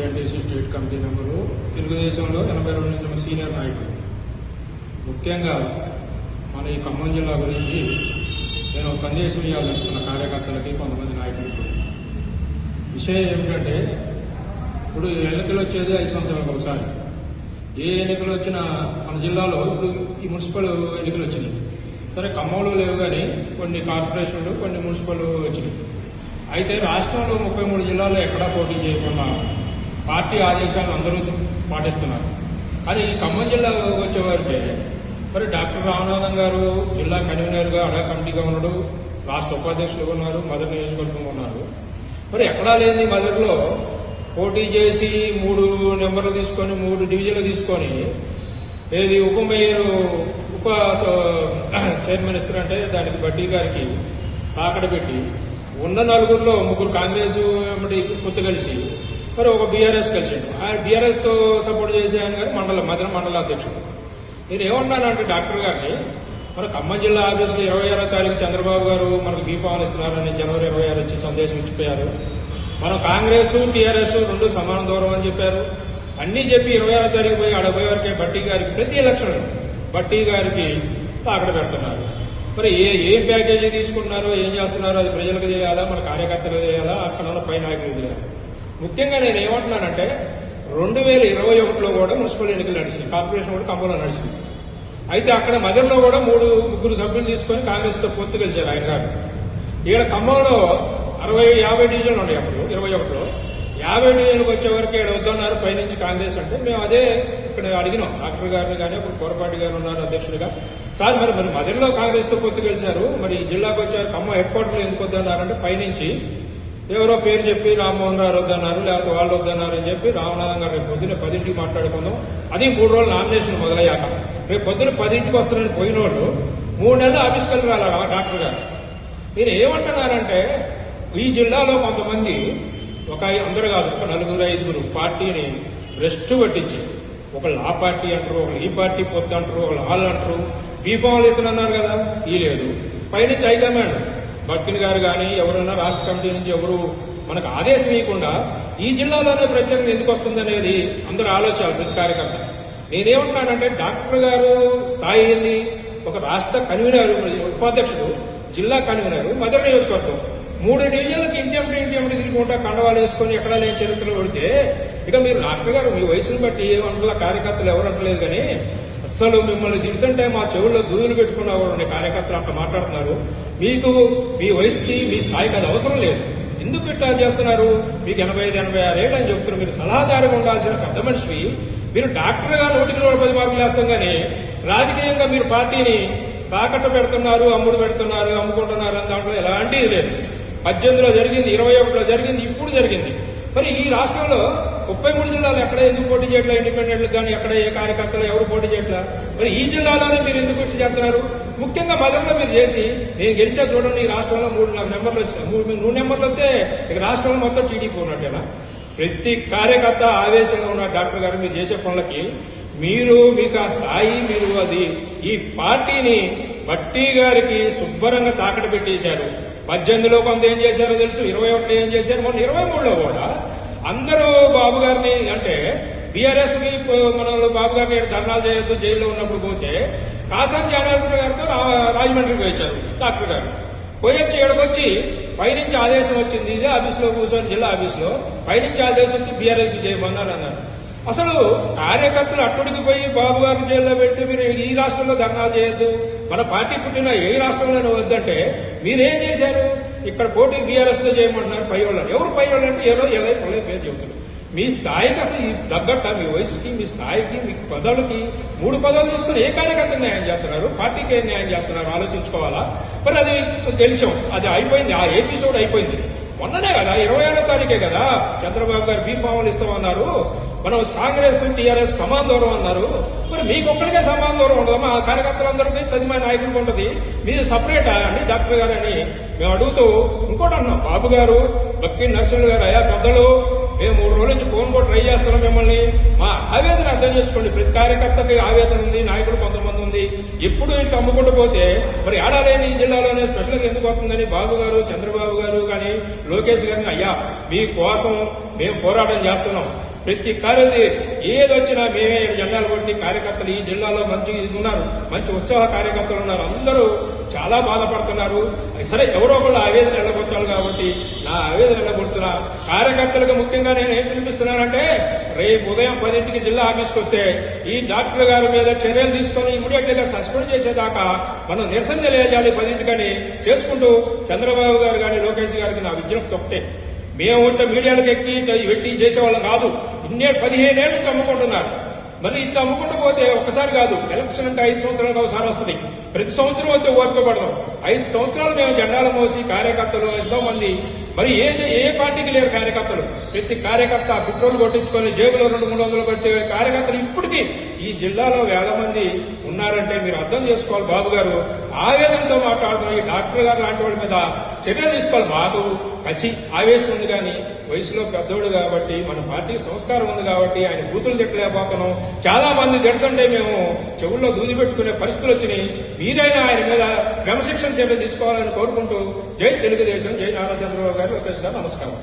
AITC state committee member, తెలుగుదేశంలో 82 నుంచి ఉన్న సీనియర్ నాయకుడు. ముఖ్యంగా మన ఈ ఖమ్మం జిల్లా గురించి నేను సందేశం ఇవ్వాలనుకున్న కార్యకర్తలకి, కొంతమంది నాయకులకి. విషయం ఏమిటంటే, ఇప్పుడు ఎన్నికలు వచ్చేది 5 సంవత్సరాలకు ఒకసారి. ఏ ఎన్నికలు వచ్చినా మన జిల్లాలో ఇప్పుడు ఈ మున్సిపల్ ఎన్నికలు వచ్చినాయి. సరే, ఖమ్మంలో లేవు కానీ కొన్ని కార్పొరేషన్లు, కొన్ని మున్సిపల్ వచ్చినాయి. అయితే రాష్ట్రంలో 33 జిల్లాల్లో ఎక్కడా పోటీ చేయకుండా పార్టీ ఆదేశాలను అందరూ పాటిస్తున్నారు. కానీ ఈ ఖమ్మం జిల్లా వచ్చేవారికే మరి డాక్టర్ రామనాథన్ గారు జిల్లా కన్వీనర్గా అడా కమిటీగా ఉన్నాడు, రాష్ట్ర ఉపాధ్యక్షులుగా ఉన్నారు, మదర్ నియోజకవర్గంగా ఉన్నారు. మరి ఎక్కడా లేని మదర్లో పోటీ చేసి 3 నెంబర్లు తీసుకొని 3 డివిజన్లు తీసుకొని ఏది ఉప మేయర్ ఉప చైర్మన్ ఇస్తారంటే దానికి బడ్డీ గారికి తాకడ పెట్టి ఉన్న 4గురిలో 3 కాంగ్రెస్ కొత్త కలిసి మరి ఒక బీఆర్ఎస్ కలిసిండు. ఆయన బీఆర్ఎస్ తో సపోర్ట్ చేసే ఆయన గారు మండల అధ్యక్షుడు. నేను ఏమన్నానంటే డాక్టర్ గారిని, మరి ఖమ్మం జిల్లా ఆఫీసులో 26వ తారీఖు చంద్రబాబు గారు మనకు బీఫామ్ ఇస్తున్నారని జనవరి 26 ఇచ్చి సందేశం ఇచ్చిపోయారు. మనం కాంగ్రెస్ టీఆర్ఎస్ 2 సమాన దూరం అని చెప్పారు. అన్ని చెప్పి 26వ తారీఖు పోయి ఆడపోయే వరకే బట్టి గారికి ప్రతి ఎలక్షన్ బట్టి గారికి తాకడ పెడుతున్నారు. మరి ఏం ప్యాకేజీ తీసుకుంటున్నారో, ఏం చేస్తున్నారో అది ప్రజలకు చేయాలా, మన కార్యకర్తలు చేయాలా, అక్కడ ఉన్న పై నాయకులు చేయాలి. ముఖ్యంగా నేను ఏమంటున్నానంటే, 2021లో కూడా మున్సిపల్ ఎన్నికలు నడిచింది, కార్పొరేషన్ కూడా ఖమ్మంలో నడిచింది. అయితే అక్కడ మదర్లో కూడా 3 సభ్యులు తీసుకొని కాంగ్రెస్ తో పొత్తు గెలిచారు ఆయన గారు. ఇక్కడ ఖమ్మంలో 50 డివిజన్లు ఉన్నాయి. అప్పుడు 21లో 50 డివిజన్లకు వచ్చే వరకు ఇక్కడ వద్దన్నారు పైనుంచి కాంగ్రెస్. అంటే మేము అదే ఇక్కడ అడిగినాం డాక్టర్ గారిని, కానీ అప్పుడు కోరపాటి గారు ఉన్నారు అధ్యక్షుడిగా. సార్ మరి మదర్లో కాంగ్రెస్ తో పొత్తు గెలిచారు, మరి ఈ జిల్లాకు వచ్చారు, ఖమ్మం హెడ్ క్వార్టర్లో ఎందుకు వద్దన్నారంటే పైనుంచి ఎవరో పేరు చెప్పి రామ్మోహన్ గారు వద్దన్నారు, లేకపోతే వాళ్ళు వద్దన్నారు అని చెప్పి రామనాథన్ గారు రేపు పొద్దున్న 10ంటికి మాట్లాడుకుందాం. అది 3 రోజులు నామినేషన్ మొదలయ్యాక రేపు పొద్దున్న 10ంటికి వస్తారని పోయినోళ్ళు 3 నెలలు ఆఫీస్కి రాలా డాక్టర్ గారు. మీరు ఏమంటున్నారంటే, ఈ జిల్లాలో కొంతమంది అందరూ కాదు, ఒక 4-5 పార్టీని రెస్ట్ పట్టించి, ఒకళ్ళు ఆ పార్టీ అంటారు, ఒకళ్ళు ఈ పార్టీ పొత్తు అంటారు, ఒకళ్ళు వాళ్ళు అంటారు, బీఫామ్లు ఇస్తున్నారు కదా, ఈ లేదు. పైనుంచి హైకమాండ్ బక్కిన్ గారు కానీ ఎవరైనా రాష్ట్ర కమిటీ నుంచి ఎవరు మనకు ఆదేశం ఇవ్వకుండా ఈ జిల్లాలోనే ప్రత్యేకంగా ఎందుకు వస్తుంది అనేది అందరూ ఆలోచించాలి ప్రతి కార్యకర్త. నేనేమంటున్నానంటే, డాక్టర్ గారు స్థాయి ఏంది, ఒక రాష్ట్ర కన్వీనర్, ఉపాధ్యక్షుడు, జిల్లా కన్వీనర్, మదర్ నియోజకవర్గం 3 డివిజన్లకు ఇంటింటి తిరుగుకుంటా కండవాలు వేసుకొని ఎక్కడా లేని చరిత్రలో పెడితే, ఇక మీరు డాక్టర్ గారు మీ వయసును బట్టి ఏమంటారు, కార్యకర్తలు ఎవరు అంటలేదు. కానీ అస్సలు మిమ్మల్ని తిడుతుంటే మా చెవుల్లో దూదులు పెట్టుకున్న కార్యకర్తలు అట్లా మాట్లాడుతున్నారు. మీకు మీ వయసుకి మీ స్థాయికి అది అవసరం లేదు. ఎందుకు ఇట్లా చేస్తున్నారు? మీకు 85-86 ఏళ్ళు అని చెప్తున్నారు. మీరు సలహాదారుగా ఉండాల్సిన పెద్ద మనిషి. మీరు డాక్టర్గా 100కి 10 మార్కులు వేస్తాం, కానీ రాజకీయంగా మీరు పార్టీని తాకట్టు పెడుతున్నారు, అమ్ముడు పెడుతున్నారు, అమ్ముకుంటున్నారు అని దాంట్లో ఎలాంటిది లేదు. 18లో జరిగింది, 21లో జరిగింది, ఇప్పుడు జరిగింది. మరి ఈ రాష్ట్రంలో 33 జిల్లాలు ఎక్కడ ఎందుకు పోటీ చేయట్లా? ఇండిపెండెంట్లు కానీ ఎక్కడ ఏ కార్యకర్తలు ఎవరు పోటీ చేయట్లా? మరి ఈ జిల్లాలోనే మీరు ఎందుకు పోటీ చేస్తున్నారు? ముఖ్యంగా మదర్లో మీరు చేసి, నేను గెలిచా చూడండి, ఈ రాష్ట్రంలో 3 నెంబర్లు వచ్చినాయి. 3 నెంబర్లు వస్తే ఇక రాష్ట్రంలో మొత్తం టీడీపీ ఉన్నట్టేనా? ప్రతి కార్యకర్త ఆవేశంగా ఉన్న డాక్టర్ గారు మీరు చేసే పనులకి మీకు ఆ స్థాయి, మీరు అది ఈ పార్టీని బట్టి గారికి శుభ్రంగా తాకట పెట్టేశారు. 18లో కొంత ఏం చేశారో తెలుసు, 21లో ఏం చేశారు, మొన్న 23లో కూడా అందరూ బాబు గారిని, అంటే బీఆర్ఎస్ కి మన బాబు గారిని ధర్నాలు చేయొద్దు, జైల్లో ఉన్నప్పుడు పోతే కాసాని జానాసన్ గారితో రాజమండ్రికి వచ్చారు డాక్టర్ గారు. పోయొచ్చి ఏడకొచ్చి పైనుంచి ఆదేశం వచ్చింది, ఇదే ఆఫీసులో కూర్చొని జిల్లా ఆఫీసులో పైనుంచి ఆదేశం వచ్చి బీఆర్ఎస్ చేయమన్నారు అన్నారు. అసలు కార్యకర్తలు అట్టుడికి పోయి బాబు గారిని జైల్లో పెట్టి మీరు ఈ రాష్ట్రంలో ధర్నాలు చేయొద్దు, మన పార్టీ పుట్టిన ఏ రాష్ట్రంలోనే వద్దంటే మీరేం చేశారు? ఇక్కడ పోటీ బీఆర్ఎస్ తో చేయమంటున్నారు పై వాళ్ళు. ఎవరు పై వాళ్ళు అంటే ఎలా పేరు చెబుతున్నారు. మీ స్థాయికి అసలు తగ్గట్ట, మీ వయసుకి, మీ స్థాయికి, మీ పదవులకి 3 పదవులు తీసుకుని ఏ కార్యకర్త న్యాయం చేస్తున్నారు, పార్టీకి ఏం న్యాయం చేస్తున్నారు ఆలోచించుకోవాలా. మరి అది తెలిసాం, అది అయిపోయింది, ఆ ఎపిసోడ్ అయిపోయింది. మొన్ననే కదా, 27వ తారీఖే కదా చంద్రబాబు గారు బీఫామ్లు ఇస్తామన్నారు. మనం కాంగ్రెస్ టీఆర్ఎస్ సమాన దూరం అన్నారు. మరి మీకొక్కడికే సమాన దూరం ఉండదు, మా కార్యకర్తలందరికీ తదిమైన నాయకులకు ఉంటుంది, మీది సపరేటా అండి డాక్టర్ గారు అని మేము అడుగుతూ ఇంకోటి అన్నాం. బాబు గారు, బక్కి నరసింహ గారు, అయ్యా పెద్దలు, మేము 3 రోజుల నుంచి ఫోన్ కూడా ట్రై చేస్తున్నాం మిమ్మల్ని, మా ఆవేదన అర్థం చేసుకోండి. ప్రతి కార్యకర్తకి ఆవేదన ఉంది, నాయకుడు కొంతమంది ఉంది. వస్తుంది. ఎప్పుడు ఇంత అమ్ముకుంటూ పోతే మరి ఏడాలేని ఈ జిల్లాలోనే స్పెషల్గా ఎందుకు వస్తుందని బాబు గారు, చంద్రబాబు గారు కానీ, లోకేష్ గారిని అయ్యా మీ కోసం మేము పోరాటం చేస్తున్నాం, ప్రతి కార్యది ఏదొచ్చినా మేమే జెండాలు కొట్టి కార్యకర్తలు ఈ జిల్లాలో మంచి ఉన్నారు, మంచి ఉత్సాహ కార్యకర్తలు ఉన్నారు, అందరూ చాలా బాధపడుతున్నారు. సరే ఎవరో ఒకళ్ళు ఆవేదన వెళ్ళగొచ్చాలి కాబట్టి నా ఆవేదన వెళ్ళగొడుతున్నా. కార్యకర్తలకు ముఖ్యంగా నేను ఏం పిలిపిస్తున్నానంటే రేపు ఉదయం 10ంటికి జిల్లా ఆఫీస్కి వస్తే ఈ డాక్టర్ గారి మీద చర్యలు తీసుకొని ఇమీడియట్ గా సస్పెండ్ చేసేదాకా మనం నిరసన తెలియజేయాలి 10ంటికని చేసుకుంటూ చంద్రబాబు గారు కానీ లోకేష్ గారికి నా విజ్ఞప్తి ఒకటే, మేము ఉంటే మీడియాలకు ఎక్కి పెట్టి చేసేవాళ్ళం కాదు. 15 ఏళ్ళ నుంచి అమ్ముకుంటున్నారు. మరి ఇంత అమ్ముకుంటూ పోతే ఒక్కసారి కాదు, ఎలక్షన్ అంటే 5 సంవత్సరాలకు ఒకసారి వస్తుంది. ప్రతి సంవత్సరం వచ్చి ఓపిక పడదాం. 5 సంవత్సరాలు మేము జెండాలు మోసి కార్యకర్తలు ఎంతో మంది, మరి ఏ పార్టీకి లేరు కార్యకర్తలు. ప్రతి కార్యకర్త పెట్రోల్ కొట్టించుకొని జేబులో 200-300 పెడితే కార్యకర్తలు ఇప్పటికీ ఈ జిల్లాలో వేల మంది ఉన్నారంటే మీరు అర్థం చేసుకోవాలి. బాబు గారు ఆవేదనతో మాట్లాడుతున్న ఈ డాక్టర్ గారు లాంటి వాళ్ళ మీద చర్యలు తీసుకోవాలి. మాకు కసి ఆవేశం ఉంది కానీ వయసులో పెద్దోడు కాబట్టి మన పార్టీ సంస్కారం ఉంది కాబట్టి ఆయన బూతులు తిట్టలేకపోతున్నాం. చాలా మంది తిడుతుంటే మేము చెవుల్లో దూది పెట్టుకునే పరిస్థితులు వచ్చినాయి. మీరైనా ఆయన మీద క్రమశిక్షణ చర్యలు తీసుకోవాలని కోరుకుంటూ జై తెలుగుదేశం, జై నారా చంద్రబాబు గారు, లోకేష్ గారు, నమస్కారం.